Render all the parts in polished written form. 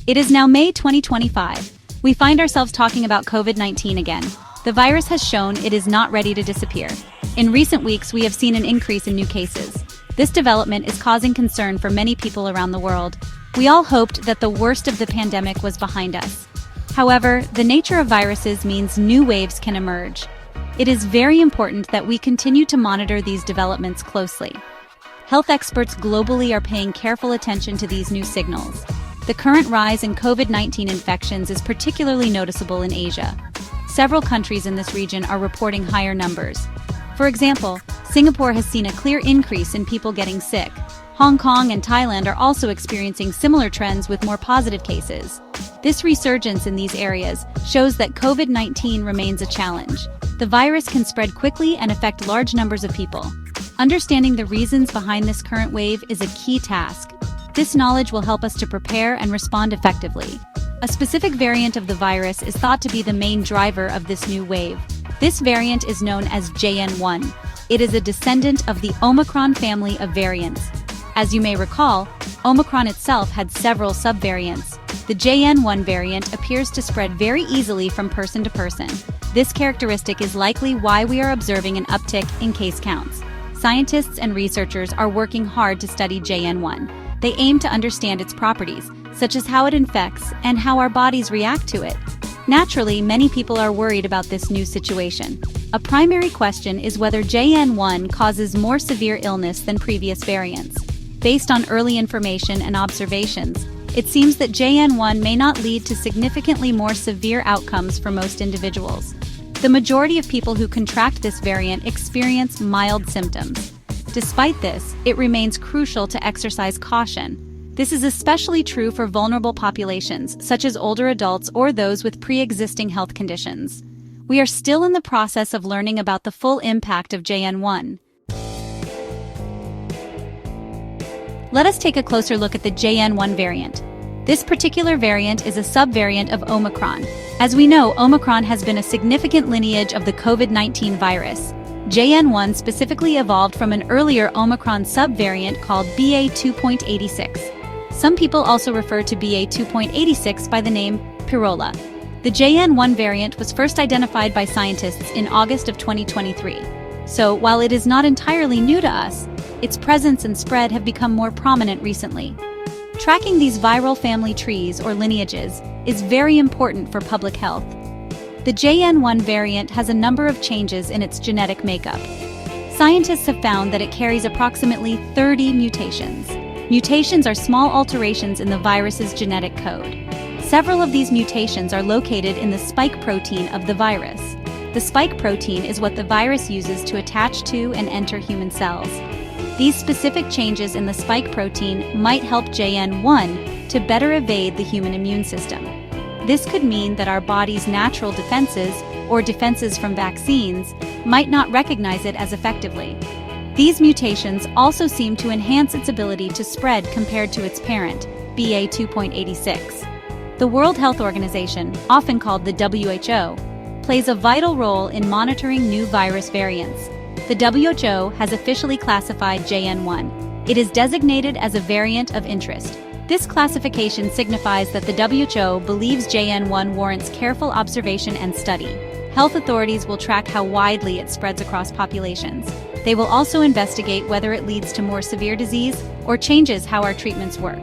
It is now May 2025. We find ourselves talking about COVID-19 again. The virus has shown it is not ready to disappear. In recent weeks, we have seen an increase in new cases. This development is causing concern for many people around the world. We all hoped that the worst of the pandemic was behind us. However, the nature of viruses means new waves can emerge. It is very important that we continue to monitor these developments closely. Health experts globally are paying careful attention to these new signals. The current rise in COVID-19 infections is particularly noticeable in Asia. Several countries in this region are reporting higher numbers. For example, Singapore has seen a clear increase in people getting sick. Hong Kong and Thailand are also experiencing similar trends with more positive cases. This resurgence in these areas shows that COVID-19 remains a challenge. The virus can spread quickly and affect large numbers of people. Understanding the reasons behind this current wave is a key task. This knowledge will help us to prepare and respond effectively. A specific variant of the virus is thought to be the main driver of this new wave. This variant is known as JN1. It is a descendant of the Omicron family of variants. As you may recall, Omicron itself had several subvariants. The JN1 variant appears to spread very easily from person to person. This characteristic is likely why we are observing an uptick in case counts. Scientists and researchers are working hard to study JN1. They aim to understand its properties, such as how it infects and how our bodies react to it. Naturally, many people are worried about this new situation. A primary question is whether JN1 causes more severe illness than previous variants. Based on early information and observations, it seems that JN1 may not lead to significantly more severe outcomes for most individuals. The majority of people who contract this variant experience mild symptoms. Despite this, it remains crucial to exercise caution. This is especially true for vulnerable populations, such as older adults or those with pre-existing health conditions. We are still in the process of learning about the full impact of JN1. Let us take a closer look at the JN1 variant. This particular variant is a subvariant of Omicron. As we know, Omicron has been a significant lineage of the COVID-19 virus. JN1 specifically evolved from an earlier Omicron subvariant called BA.2.86. Some people also refer to BA.2.86 by the name Pirola. The JN1 variant was first identified by scientists in August of 2023. So, while it is not entirely new to us, its presence and spread have become more prominent recently. Tracking these viral family trees or lineages is very important for public health. The JN1 variant has a number of changes in its genetic makeup. Scientists have found that it carries approximately 30 mutations. Mutations are small alterations in the virus's genetic code. Several of these mutations are located in the spike protein of the virus. The spike protein is what the virus uses to attach to and enter human cells. These specific changes in the spike protein might help JN1 to better evade the human immune system. This could mean that our body's natural defenses, or defenses from vaccines, might not recognize it as effectively. These mutations also seem to enhance its ability to spread compared to its parent, BA.2.86. The World Health Organization, often called the WHO, plays a vital role in monitoring new virus variants. The WHO has officially classified JN1. It is designated as a variant of interest. This classification signifies that the WHO believes JN1 warrants careful observation and study. Health authorities will track how widely it spreads across populations. They will also investigate whether it leads to more severe disease or changes how our treatments work.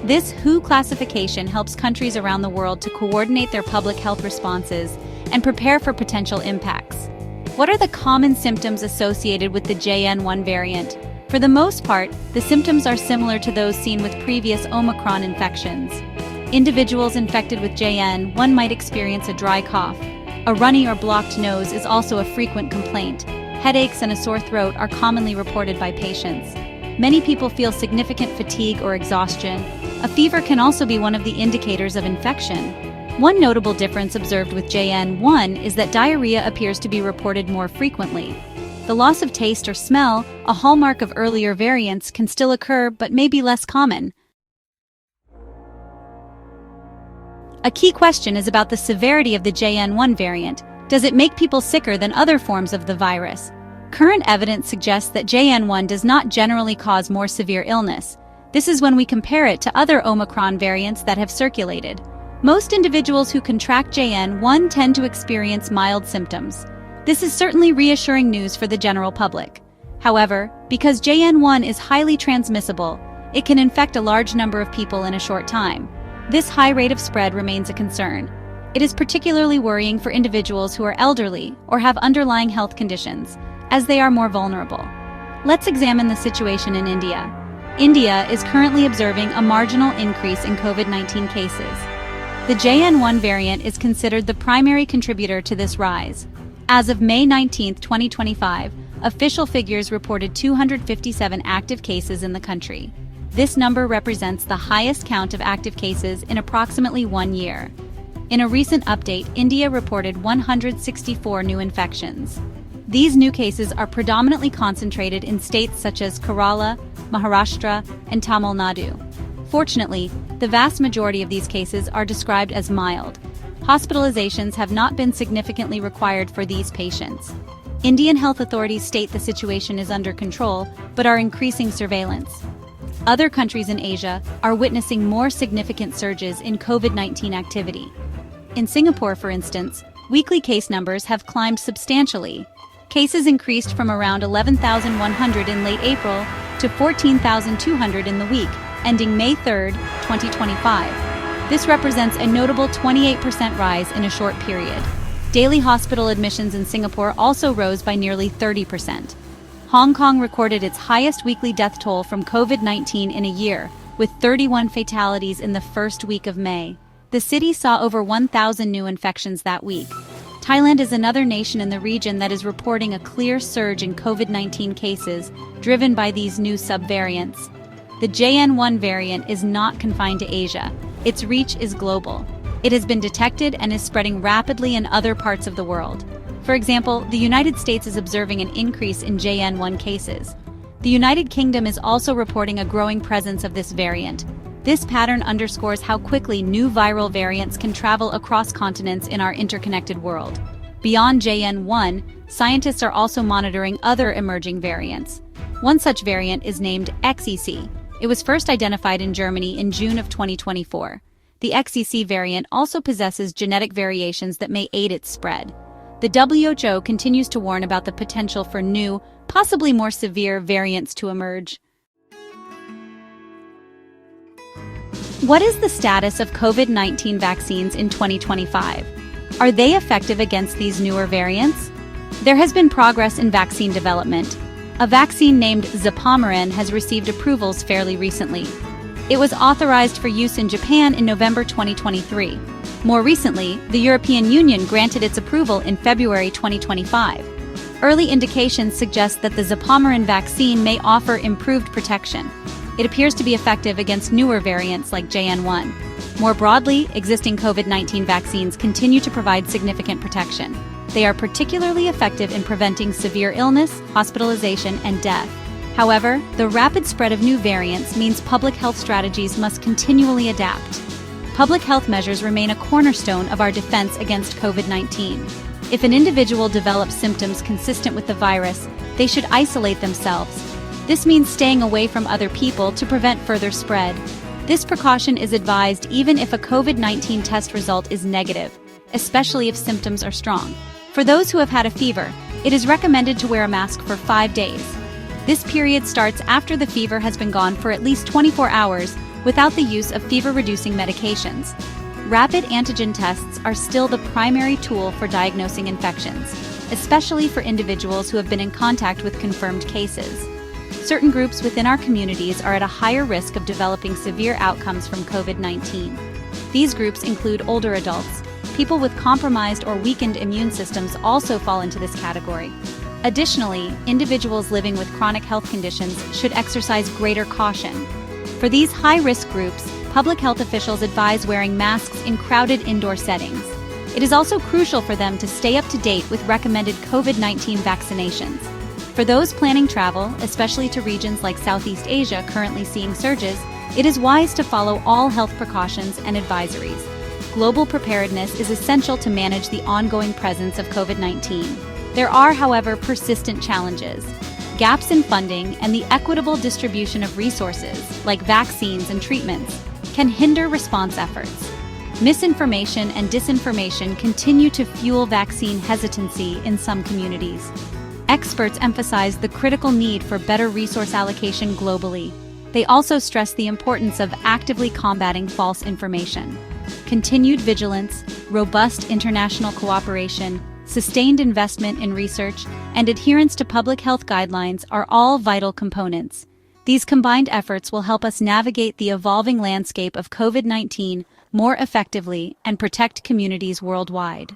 This WHO classification helps countries around the world to coordinate their public health responses and prepare for potential impacts. What are the common symptoms associated with the JN1 variant? For the most part, the symptoms are similar to those seen with previous Omicron infections. Individuals infected with JN1 might experience a dry cough. A runny or blocked nose is also a frequent complaint. Headaches and a sore throat are commonly reported by patients. Many people feel significant fatigue or exhaustion. A fever can also be one of the indicators of infection. One notable difference observed with JN1 is that diarrhea appears to be reported more frequently. The loss of taste or smell, a hallmark of earlier variants, can still occur but may be less common. A key question is about the severity of the JN1 variant. Does it make people sicker than other forms of the virus? Current evidence suggests that JN1 does not generally cause more severe illness. This is when we compare it to other Omicron variants that have circulated. Most individuals who contract JN.1 tend to experience mild symptoms. This is certainly reassuring news for the general public. However, because JN.1 is highly transmissible, it can infect a large number of people in a short time. This high rate of spread remains a concern. It is particularly worrying for individuals who are elderly or have underlying health conditions, as they are more vulnerable. Let's examine the situation in India. India is currently observing a marginal increase in COVID-19 cases. The JN.1 variant is considered the primary contributor to this rise. As of May 19, 2025, official figures reported 257 active cases in the country. This number represents the highest count of active cases in approximately 1 year. In a recent update, India reported 164 new infections. These new cases are predominantly concentrated in states such as Kerala, Maharashtra, and Tamil Nadu. Fortunately, the vast majority of these cases are described as mild. Hospitalizations have not been significantly required for these patients. Indian health authorities state the situation is under control, but are increasing surveillance. Other countries in Asia are witnessing more significant surges in COVID-19 activity. In Singapore, for instance, weekly case numbers have climbed substantially. Cases increased from around 11,100 in late April to 14,200 in the week, ending May 3, 2025. This represents a notable 28% rise in a short period. Daily hospital admissions in Singapore also rose by nearly 30%. Hong Kong recorded its highest weekly death toll from COVID-19 in a year, with 31 fatalities in the first week of May. The city saw over 1,000 new infections that week. Thailand is another nation in the region that is reporting a clear surge in COVID-19 cases, driven by these new subvariants. The JN.1 variant is not confined to Asia. Its reach is global. It has been detected and is spreading rapidly in other parts of the world. For example, the United States is observing an increase in JN.1 cases. The United Kingdom is also reporting a growing presence of this variant. This pattern underscores how quickly new viral variants can travel across continents in our interconnected world. Beyond JN.1, scientists are also monitoring other emerging variants. One such variant is named XEC. It was first identified in Germany in June of 2024. The XEC variant also possesses genetic variations that may aid its spread. The WHO continues to warn about the potential for new, possibly more severe variants to emerge. What is the status of COVID-19 vaccines in 2025? Are they effective against these newer variants? There has been progress in vaccine development. A vaccine named Zepamirin has received approvals fairly recently. It was authorized for use in Japan in November 2023. More recently, the European Union granted its approval in February 2025. Early indications suggest that the Zepamirin vaccine may offer improved protection. It appears to be effective against newer variants like JN.1. More broadly, existing COVID-19 vaccines continue to provide significant protection. They are particularly effective in preventing severe illness, hospitalization, and death. However, the rapid spread of new variants means public health strategies must continually adapt. Public health measures remain a cornerstone of our defense against COVID-19. If an individual develops symptoms consistent with the virus, they should isolate themselves. This means staying away from other people to prevent further spread. This precaution is advised even if a COVID-19 test result is negative, especially if symptoms are strong. For those who have had a fever, it is recommended to wear a mask for 5 days. This period starts after the fever has been gone for at least 24 hours without the use of fever-reducing medications. Rapid antigen tests are still the primary tool for diagnosing infections, especially for individuals who have been in contact with confirmed cases. Certain groups within our communities are at a higher risk of developing severe outcomes from COVID-19. These groups include older adults. People with compromised or weakened immune systems also fall into this category. Additionally, individuals living with chronic health conditions should exercise greater caution. For these high-risk groups, public health officials advise wearing masks in crowded indoor settings. It is also crucial for them to stay up to date with recommended COVID-19 vaccinations. For those planning travel, especially to regions like Southeast Asia currently seeing surges, it is wise to follow all health precautions and advisories. Global preparedness is essential to manage the ongoing presence of COVID-19. There are, however, persistent challenges. Gaps in funding and the equitable distribution of resources, like vaccines and treatments, can hinder response efforts. Misinformation and disinformation continue to fuel vaccine hesitancy in some communities. Experts emphasize the critical need for better resource allocation globally. They also stress the importance of actively combating false information. Continued vigilance, robust international cooperation, sustained investment in research, and adherence to public health guidelines are all vital components. These combined efforts will help us navigate the evolving landscape of COVID-19 more effectively and protect communities worldwide.